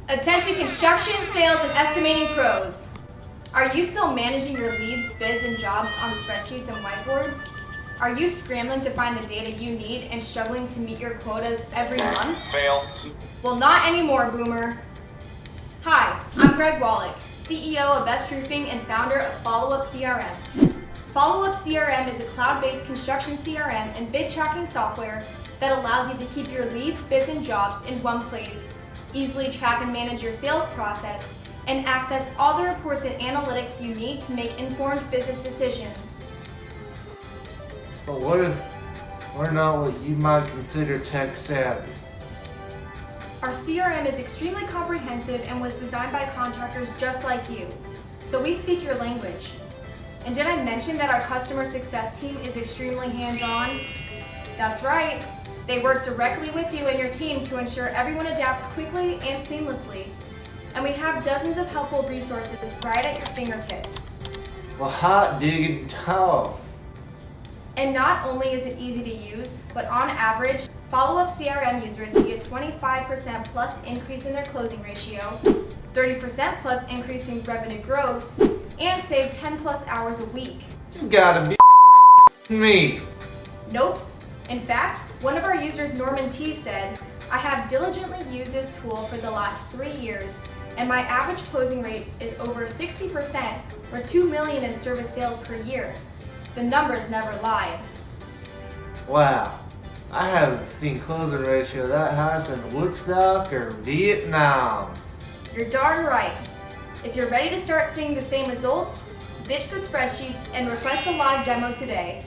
Attention construction, sales, and estimating pros. Are you still managing your leads, bids, and jobs on spreadsheets and whiteboards? Are you scrambling to find the data you need and struggling to meet your quotas every month? Fail. Well, not anymore, Boomer. Hi, I'm Greg Wallach, CEO of Best Roofing and founder of Followup CRM. Followup CRM is a cloud-based construction CRM and bid tracking software that allows you to keep your leads, bids, and jobs in one place, easily track and manage your sales process, and access all the reports and analytics you need to make informed business decisions. But what if we're not what you might consider tech savvy? Our CRM is extremely comprehensive and was designed by contractors just like you, so we speak your language. And did I mention that our customer success team is extremely hands-on? That's right. They work directly with you and your team to ensure everyone adapts quickly and seamlessly. And we have dozens of helpful resources right at your fingertips. Well, hot digging dog. And not only is it easy to use, but on average, Followup CRM users see a 25% plus increase in their closing ratio, 30% plus increase in revenue growth, and save 10 plus hours a week. You gotta be me. Nope. In fact, one of our users, Norman T, said, I have diligently used this tool for the last 3 years, and my average closing rate is over 60%, or $2 million in service sales per year. The numbers never lie. Wow, I haven't seen closing ratio that high since Woodstock or Vietnam. You're darn right. If you're ready to start seeing the same results, ditch the spreadsheets and request a live demo today.